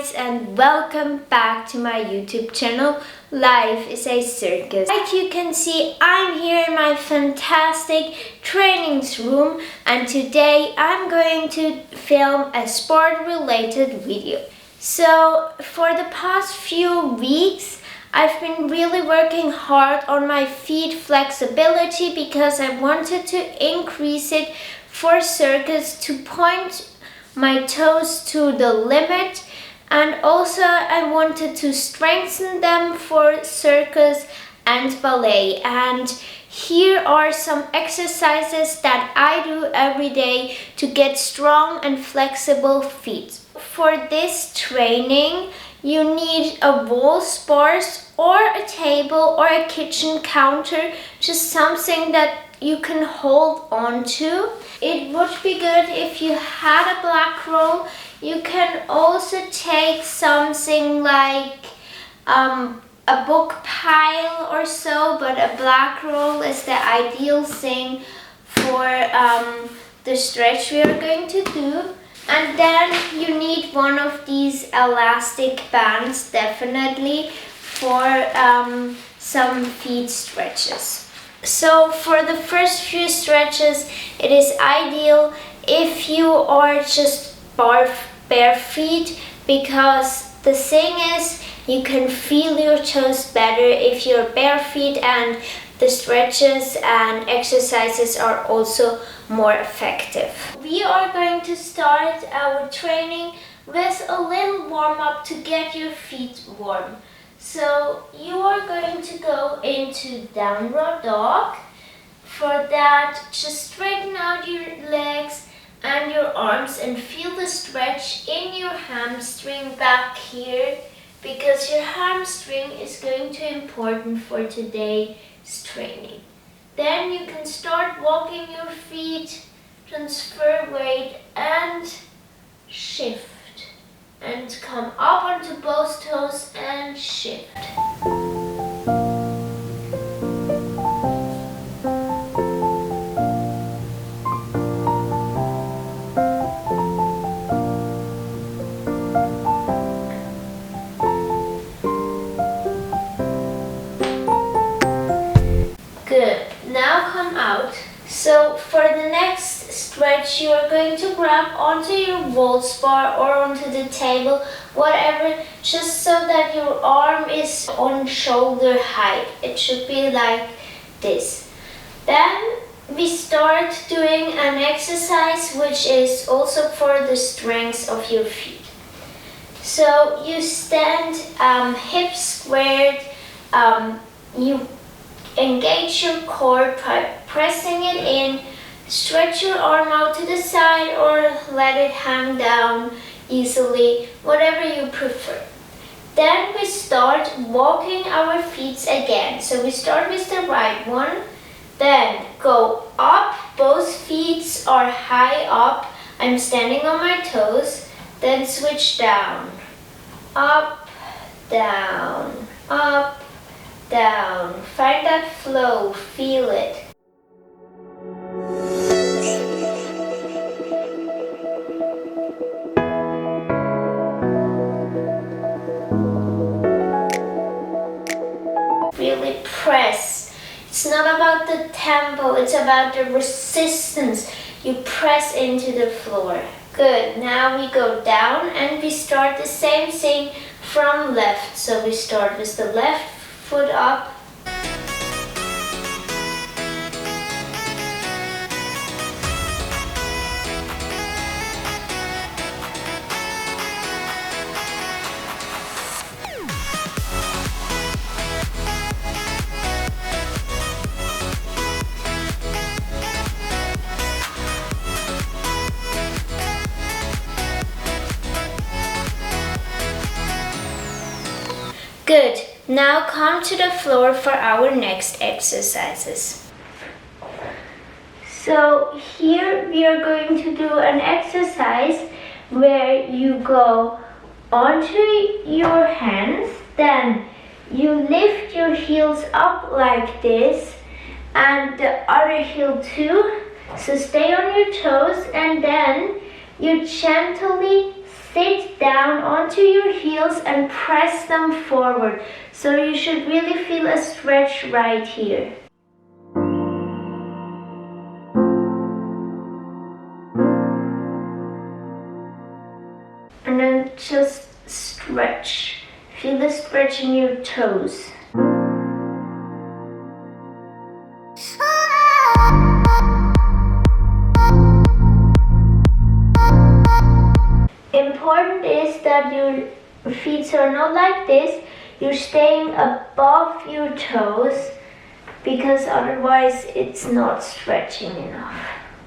guys, and welcome back to my YouTube channel. Life is a circus. Like you can see, I'm here in my fantastic trainings room, and today I'm going to film a sport related video. So for the past few weeks I've been really working hard on my feet flexibility because I wanted to increase it for circus, to point my toes to the limit, and also I wanted to strengthen them for circus and ballet. And here are some exercises that I do every day to get strong and flexible feet. For this training you need a wall bars or a table or a kitchen counter, just something that you can hold on to. It would be good if you had a black roll. You can also take something like a book pile or so, but a black roll is the ideal thing for the stretch we are going to do. And then you need one of these elastic bands definitely for some feet stretches. So for the first few stretches, it is ideal if you are just bare feet, because the thing is you can feel your toes better if you're bare feet, and the stretches and exercises are also more effective. We are going to start our training with a little warm-up to get your feet warm. So you are going to go into downward dog. For that, just straighten out your legs and your arms and feel the stretch in your hamstring back here, because your hamstring is going to be important for today's training. Then you can start walking your feet, transfer weight and shift. And come up onto both toes and shift. Good. Now come out. So for the next stretch, you are going to grab onto your wall bar or onto the table, whatever, just so that your arm is on shoulder height. It should be like this. Then we start doing an exercise which is also for the strength of your feet. So you stand hips squared, you engage your core by pressing it in, stretch your arm out to the side or let it hang down easily, whatever you prefer. Then we start walking our feet again. So we start with the right one, then go up, both feet are high up, I'm standing on my toes, then switch down, up, down, up, down. Find that flow, feel it. Really press. It's not about the tempo, it's about the resistance. You press into the floor. Good. Now we go down and we start the same thing from left. So we start with the left foot up. Good. Now come to the floor for our next exercises. So here we are going to do an exercise where you go onto your hands, then you lift your heels up like this and the other heel too. So stay on your toes, and then you gently sit down onto your heels and press them forward. So you should really feel a stretch right here. And then just stretch. Feel the stretch in your toes. Important is that your feet are not like this. You're staying above your toes because otherwise it's not stretching enough.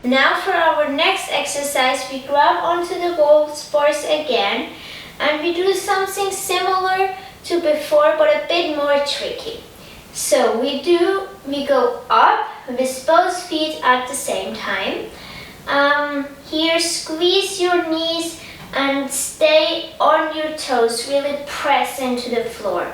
Now for our next exercise, we grab onto the golf bars again and we do something similar to before but a bit more tricky. So we go up with both feet at the same time. Here squeeze your knees and stay on your toes, really press into the floor.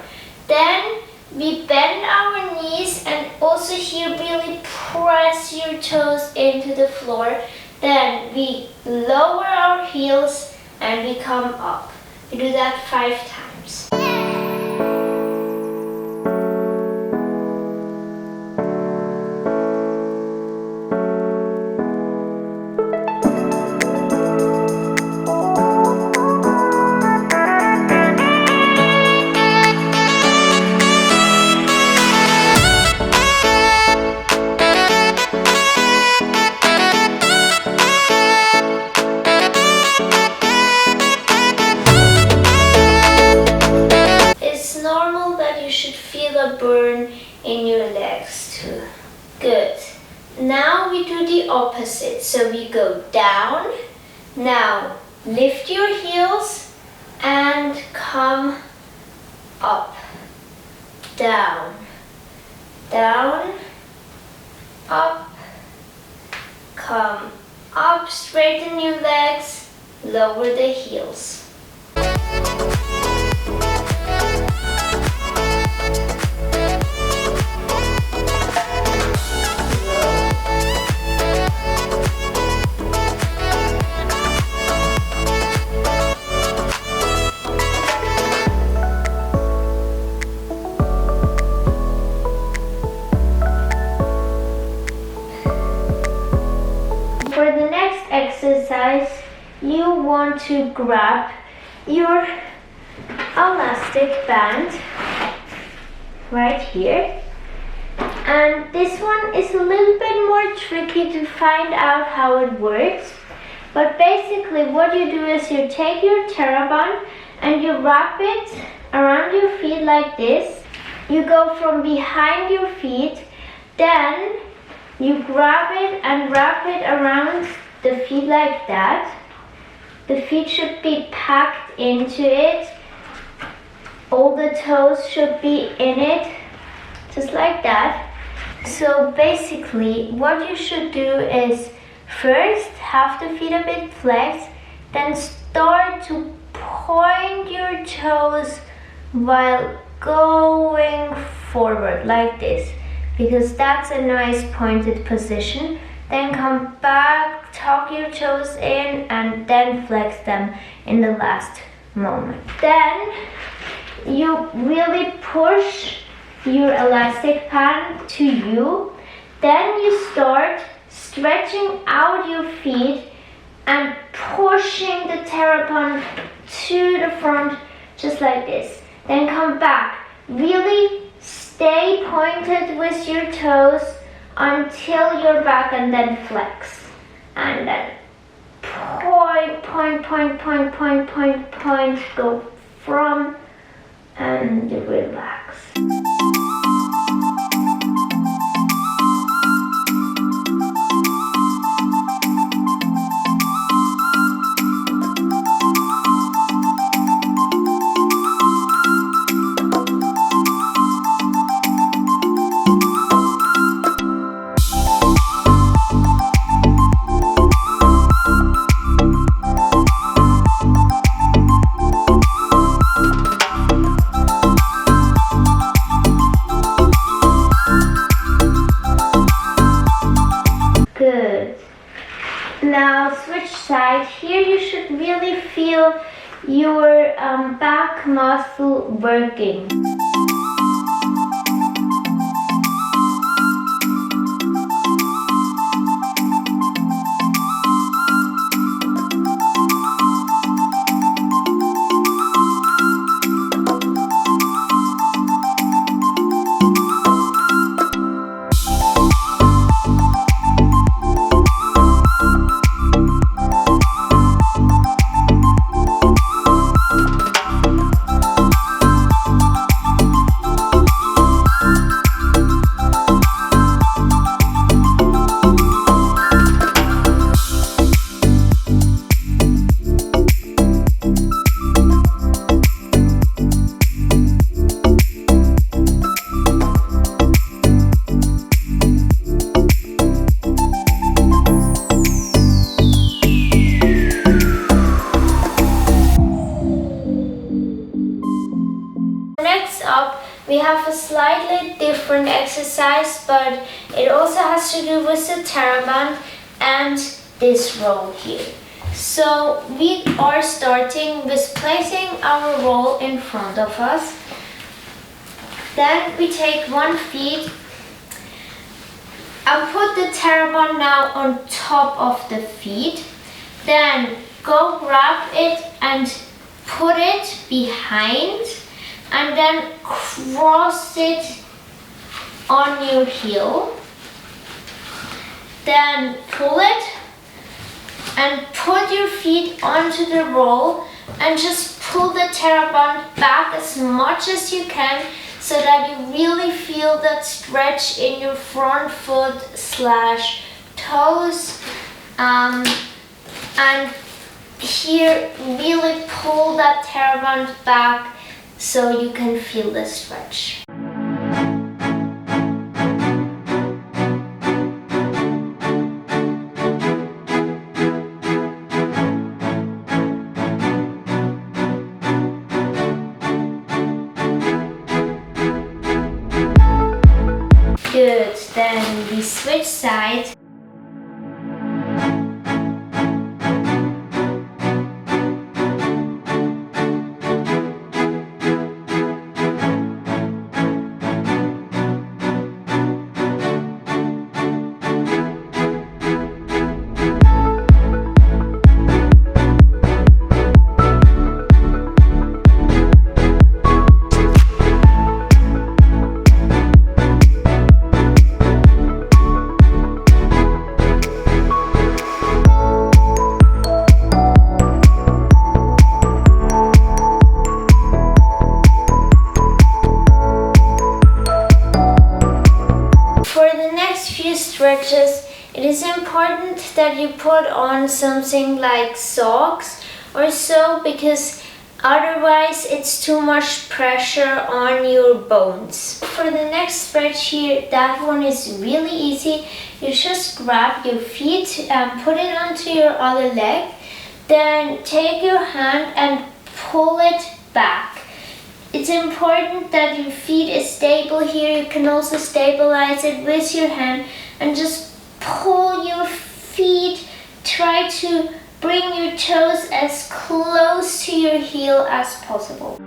Then we bend our knees and also here really press your toes into the floor. Then we lower our heels and we come up. We do that 5 times. Burn in your legs too. Good. Now we do the opposite. So we go down. Now lift your heels and come up. Down. Down. Up. Come up. Straighten your legs. Lower the heels. For the next exercise, you want to grab your elastic band right here. And this one is a little bit more tricky to find out how it works. But basically what you do is you take your TheraBand and you wrap it around your feet like this. You go from behind your feet, then you grab it and wrap it around the feet like that. The feet should be packed into it. All the toes should be in it, just like that. So basically, what you should do is first have the feet a bit flexed, then start to point your toes while going forward like this, because that's a nice pointed position. Then come back, tuck your toes in, and then flex them in the last moment. Then you really push your elastic band to you. Then you start stretching out your feet and pushing the TheraBand to the front, just like this. Then come back. Really stay pointed with your toes until you're back, and then flex. And then point, go from and relax. Good. Now switch side. Here you should really feel your back muscle working. Next up, we have a slightly different exercise, but it also has to do with the TheraBand and this roll here. So we are starting with placing our roll in front of us. Then we take one foot and put the TheraBand now on top of the feet. Then go grab it and put it behind, and then cross it on your heel. Then pull it and put your feet onto the roll and just pull the TheraBand back as much as you can so that you really feel that stretch in your front foot / toes. And here, really pull that TheraBand back so you can feel the stretch. Good, then we switch sides. Stretches, it is important that you put on something like socks or so, because otherwise it's too much pressure on your bones. For the next stretch here, that one is really easy. You just grab your feet and put it onto your other leg, then take your hand and pull it back. It's important that your feet is stable here. You can also stabilize it with your hand and just pull your feet. Try to bring your toes as close to your heel as possible.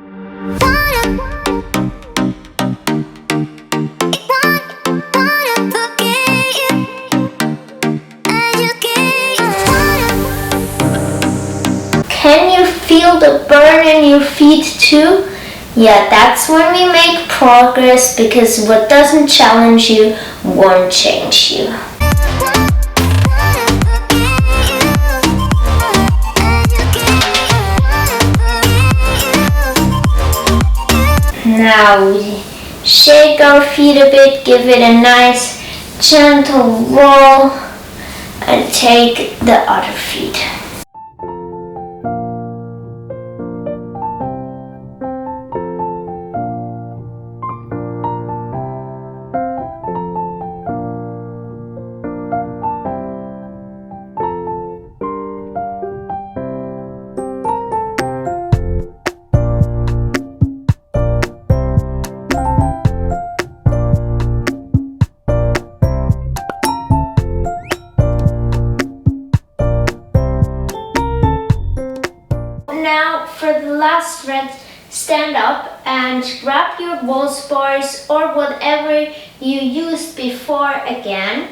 Can you feel the burn in your feet too? Yeah, that's when we make progress, because what doesn't challenge you won't change you. Now we shake our feet a bit, give it a nice gentle roll, and take the other feet. for the last stretch, stand up and grab your balls bars or whatever you used before again.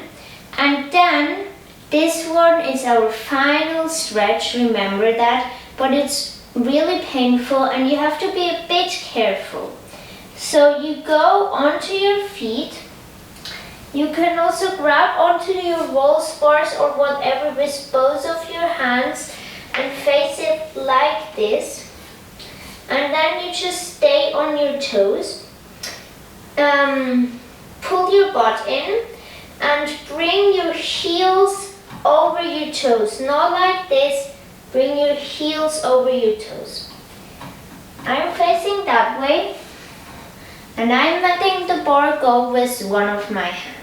And then this one is our final stretch, remember that, but it's really painful and you have to be a bit careful. So you go onto your feet. You can also grab onto your balls bars or whatever with both of your hands and face it like this. And then you just stay on your toes. Pull your butt in and bring your heels over your toes. Not like this, bring your heels over your toes. I'm facing that way and I'm letting the bar go with one of my hands.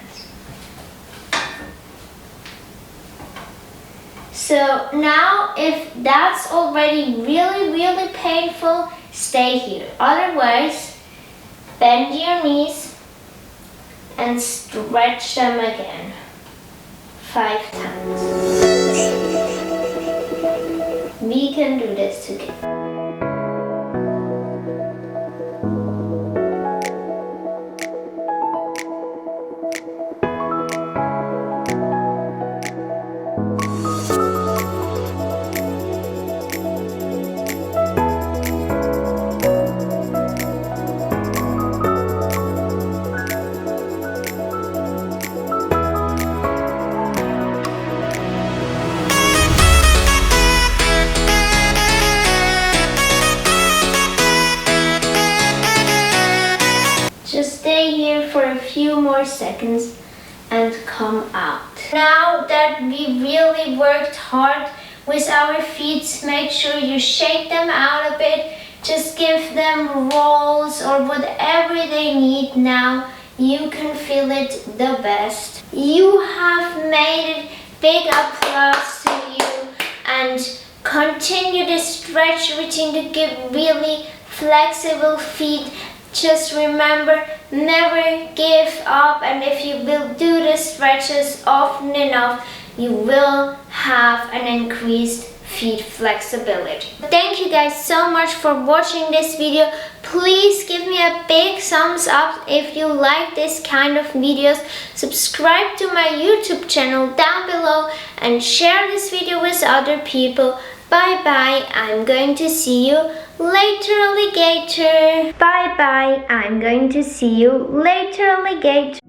So now if that's already really painful, stay here. Otherwise, bend your knees and stretch them again 5 times. We can do this together. Just stay here for a few more seconds and come out. Now that we really worked hard with our feet, make sure you shake them out a bit. Just give them rolls or whatever they need now. You can feel it the best. You have made it. Big applause to you and continue this stretch routine to get really flexible feet. Just remember, never give up, and if you will do the stretches often enough, you will have an increased feet flexibility. Thank you guys so much for watching this video. Please give me a big thumbs up if you like this kind of videos. Subscribe to my YouTube channel down below and share this video with other people. Bye bye, I'm going to see you later, alligator. Bye bye, I'm going to see you later, alligator.